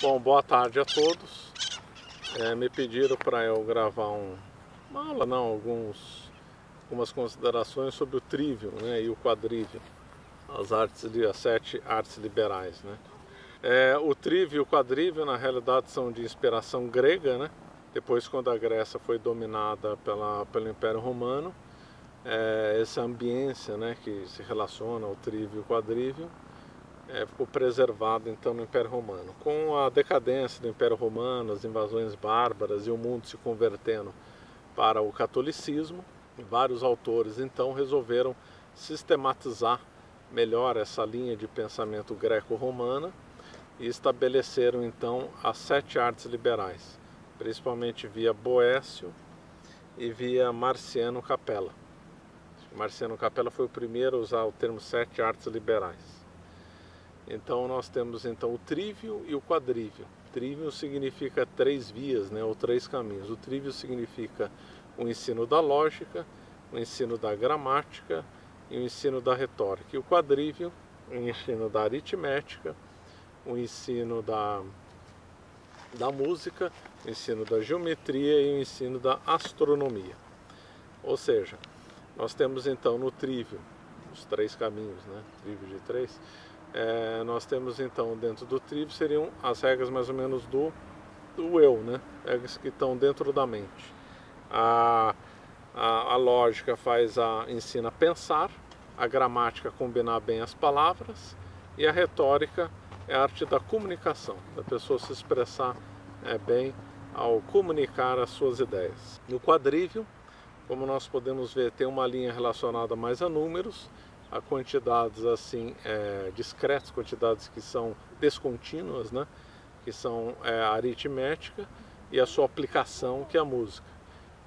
Bom, boa tarde a todos. Me pediram para eu gravar uma aula, não, algumas considerações sobre o trivium, né, e o quadrivium, as 7 artes liberais, né. O trivium e o quadrivium, na realidade, são de inspiração grega, né. Depois, quando a Grécia foi dominada pelo Império Romano, essa ambiência, né, que se relaciona ao trivium e o quadrivium, ficou preservado então no Império Romano. Com a decadência do Império Romano, as invasões bárbaras e o mundo se convertendo para o catolicismo, vários autores então resolveram sistematizar melhor essa linha de pensamento greco-romana e estabeleceram então as 7 artes liberais, principalmente via Boécio e via Marciano Capella. Marciano Capella foi o primeiro a usar o termo 7 artes liberais. Então nós temos então o trivium e o quadrivium. Trivium significa 3 vias, né, ou 3 caminhos. O trivium significa o ensino da lógica, o ensino da gramática e o ensino da retórica. E o quadrivium, o ensino da aritmética, o ensino da música, o ensino da geometria e o ensino da astronomia. Ou seja, nós temos então no trivium os 3 caminhos, né, trivium de 3. Nós temos então dentro do trivium seriam as regras mais ou menos do eu, né? Regras que estão dentro da mente. A lógica ensina a pensar, a gramática a combinar bem as palavras e a retórica é a arte da comunicação, da pessoa se expressar bem ao comunicar as suas ideias. No quadrivium, como nós podemos ver, tem uma linha relacionada mais a números, a quantidades assim discretas, quantidades que são descontínuas, né, que são a aritmética, e a sua aplicação, que é a música,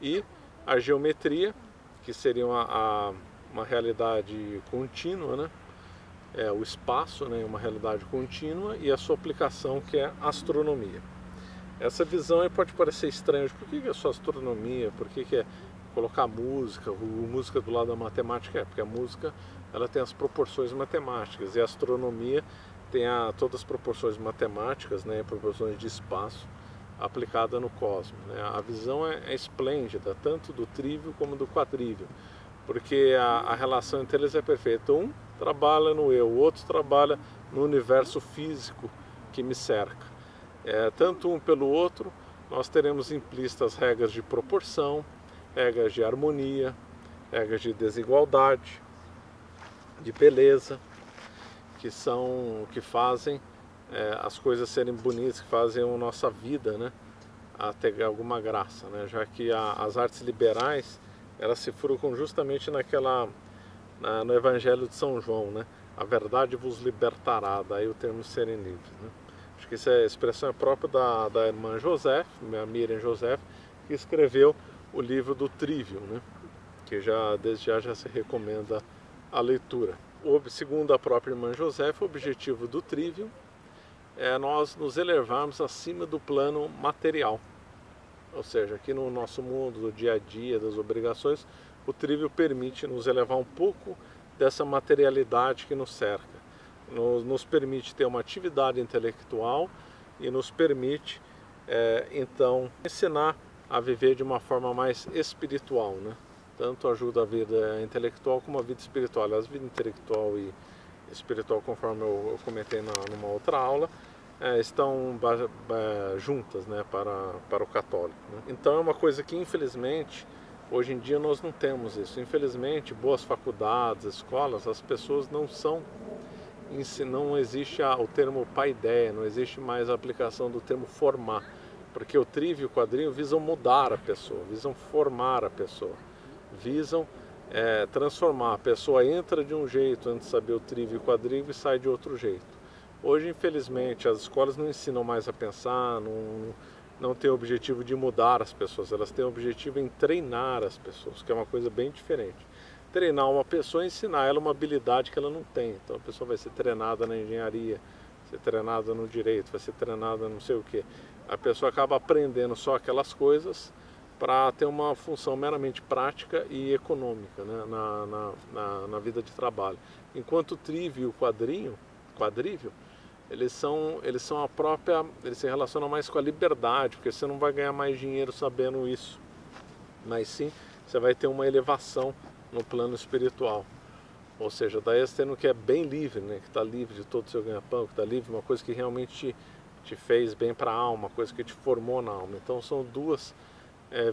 e a geometria, que seria uma realidade contínua, né, o espaço, né, uma realidade contínua, e a sua aplicação, que é a astronomia. Essa visão aí pode parecer estranha, por que é só astronomia, por que é colocar música do lado da matemática? Porque a música ela tem as proporções matemáticas e a astronomia tem todas as proporções matemáticas, né, proporções de espaço aplicada no cosmos, né. A visão é esplêndida, tanto do trivium como do quadrivium, porque a relação entre eles é perfeita. Um trabalha no eu, o outro trabalha no universo físico que me cerca. Tanto um pelo outro, nós teremos implícitas regras de proporção, regras de harmonia, regras de desigualdade, de beleza, que fazem as coisas serem bonitas, que fazem a nossa vida, né, a ter alguma graça, né, já que as artes liberais elas se frugam justamente no Evangelho de São João, né, a verdade vos libertará, daí o termo serem livres, né. Acho que essa expressão é própria da irmã Joseph, Miriam Joseph, que escreveu o livro do Trivium, né, que desde já se recomenda a leitura. Segundo a própria irmã Joseph, o objetivo do trivium é nós nos elevarmos acima do plano material. Ou seja, aqui no nosso mundo, do dia a dia, das obrigações, o trivium permite nos elevar um pouco dessa materialidade que nos cerca. Nos permite ter uma atividade intelectual e nos permite, então, ensinar a viver de uma forma mais espiritual, né? Tanto ajuda a vida intelectual como a vida espiritual. A vida intelectual e espiritual, conforme eu comentei numa outra aula, estão juntas, né, para o católico, né? Então é uma coisa que infelizmente hoje em dia nós não temos isso. Infelizmente, boas faculdades, escolas, as pessoas não existe o termo paideia, não existe mais a aplicação do termo formar, porque o trivium e o quadrivium visam mudar a pessoa, visam formar a pessoa, visam transformar. A pessoa entra de um jeito antes de saber o trivium e o quadrivium e sai de outro jeito. Hoje, infelizmente, as escolas não ensinam mais a pensar, não têm o objetivo de mudar as pessoas, elas têm o objetivo em treinar as pessoas, que é uma coisa bem diferente. Treinar uma pessoa é ensinar ela uma habilidade que ela não tem. Então a pessoa vai ser treinada na engenharia, vai ser treinada no direito, vai ser treinada não sei o que. A pessoa acaba aprendendo só aquelas coisas para ter uma função meramente prática e econômica, né, na vida de trabalho. Enquanto o trivium e o quadrivium eles se relacionam mais com a liberdade, porque você não vai ganhar mais dinheiro sabendo isso, mas sim você vai ter uma elevação no plano espiritual. Ou seja, daí você tendo que é bem livre, né? Que está livre de todo o seu ganha-pão, que está livre, uma coisa que realmente te fez bem para a alma, uma coisa que te formou na alma. Então são duas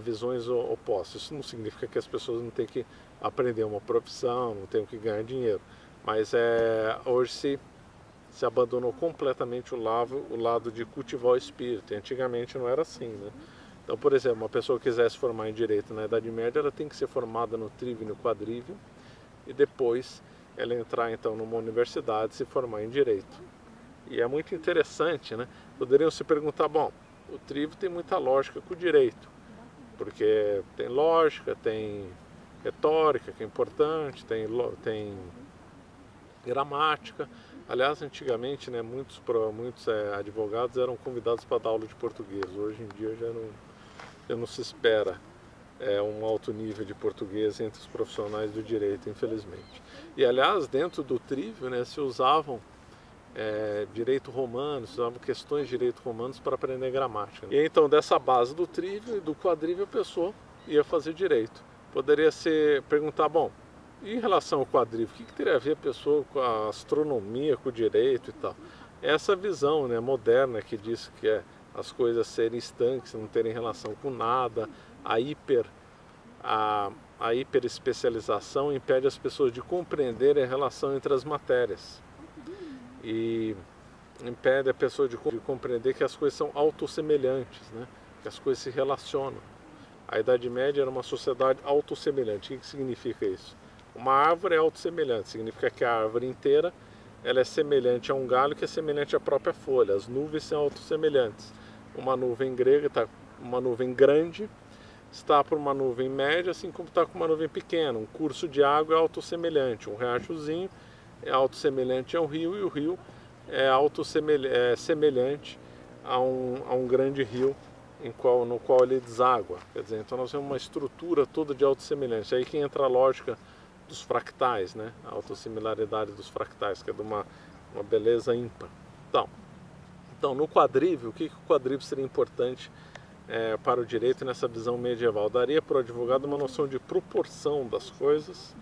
visões opostas. Isso não significa que as pessoas não têm que aprender uma profissão, não tenham que ganhar dinheiro, mas hoje se abandonou completamente o lado de cultivar o espírito. E antigamente não era assim, né? Então, por exemplo, uma pessoa que quiser se formar em direito na Idade Média, ela tem que ser formada no trívio e no quadrívio, e depois ela entrar então numa universidade e se formar em direito. E é muito interessante, né? Poderiam se perguntar, bom, o trívio tem muita lógica com o direito, porque tem lógica, tem retórica, que é importante, tem gramática. Aliás, antigamente, né, muitos advogados eram convidados para dar aula de português. Hoje em dia já não se espera um alto nível de português entre os profissionais do direito, infelizmente. E, aliás, dentro do trívio, né, se usavam direito romano, se usavam questões de direito romanos para aprender gramática. E então, dessa base do trívio e do quadrívio, a pessoa ia fazer direito. Poderia perguntar, bom, e em relação ao quadrívio, o que teria a ver a pessoa com a astronomia, com o direito e tal? Essa visão, né, moderna que diz que as coisas serem estanques, não terem relação com nada, a hiperespecialização impede as pessoas de compreenderem a relação entre as matérias. E impede a pessoa de compreender que as coisas são autossemelhantes, né? Que as coisas se relacionam. A Idade Média era uma sociedade autossemelhante. O que significa isso? Uma árvore é autossemelhante, significa que a árvore inteira ela é semelhante a um galho que é semelhante à própria folha. As nuvens são autossemelhantes. Uma nuvem uma nuvem grande está por uma nuvem média, assim como está com uma nuvem pequena. Um curso de água é autossemelhante. Um riachozinho é autossemelhante a um rio, e o rio é semelhante a um grande rio no qual ele deságua. Quer dizer, então nós temos uma estrutura toda de autossemelhança. Aí que entra a lógica dos fractais, né? A autossimilaridade dos fractais, que é de uma beleza ímpar. Então, no quadrívio, o que o quadrívio seria importante para o direito nessa visão medieval? Daria para o advogado uma noção de proporção das coisas,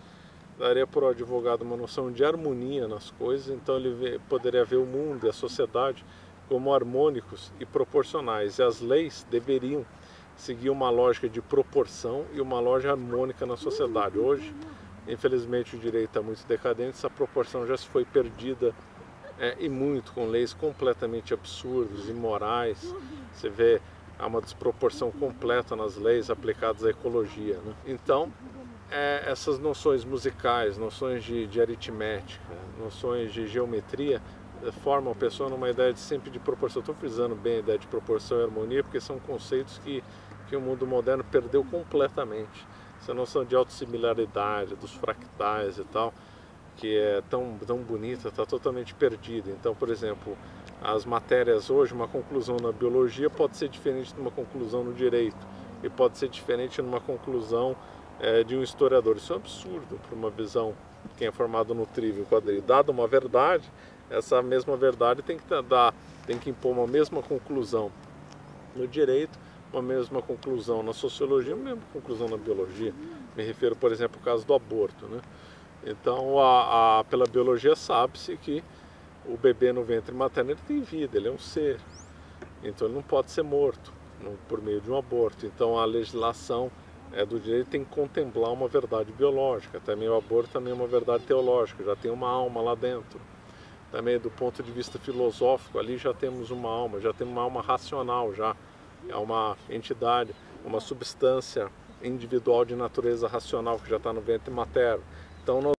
daria para o advogado uma noção de harmonia nas coisas, então ele poderia ver o mundo e a sociedade como harmônicos e proporcionais, e as leis deveriam seguir uma lógica de proporção e uma lógica harmônica na sociedade. Hoje, infelizmente, o direito está muito decadente, essa proporção já se foi perdida e muito, com leis completamente absurdas, imorais. Você vê uma desproporção completa nas leis aplicadas à ecologia, né? Então, essas noções musicais, noções de aritmética, noções de geometria, formam a pessoa numa ideia sempre de proporção. Estou frisando bem a ideia de proporção e harmonia, porque são conceitos que o mundo moderno perdeu completamente. Essa noção de autossimilaridade, dos fractais e tal, que é tão bonita, está totalmente perdida. Então, por exemplo, as matérias hoje, uma conclusão na biologia pode ser diferente de uma conclusão no direito, e pode ser diferente numa conclusão de um historiador. Isso é um absurdo para uma visão de quem é formado no trívio, quadrívio. Dada uma verdade, essa mesma verdade tem que impor uma mesma conclusão no direito, uma mesma conclusão na sociologia, uma mesma conclusão na biologia. Me refiro, por exemplo, ao caso do aborto, né? Então, pela biologia sabe-se que o bebê no ventre materno ele tem vida, ele é um ser. Então ele não pode ser morto por meio de um aborto. Então a legislação do direito tem que contemplar uma verdade biológica. Também o aborto também é uma verdade teológica, já tem uma alma lá dentro. Também do ponto de vista filosófico, ali já temos uma alma, já temos uma alma racional, já é uma entidade, uma substância individual de natureza racional que já está no ventre materno. Então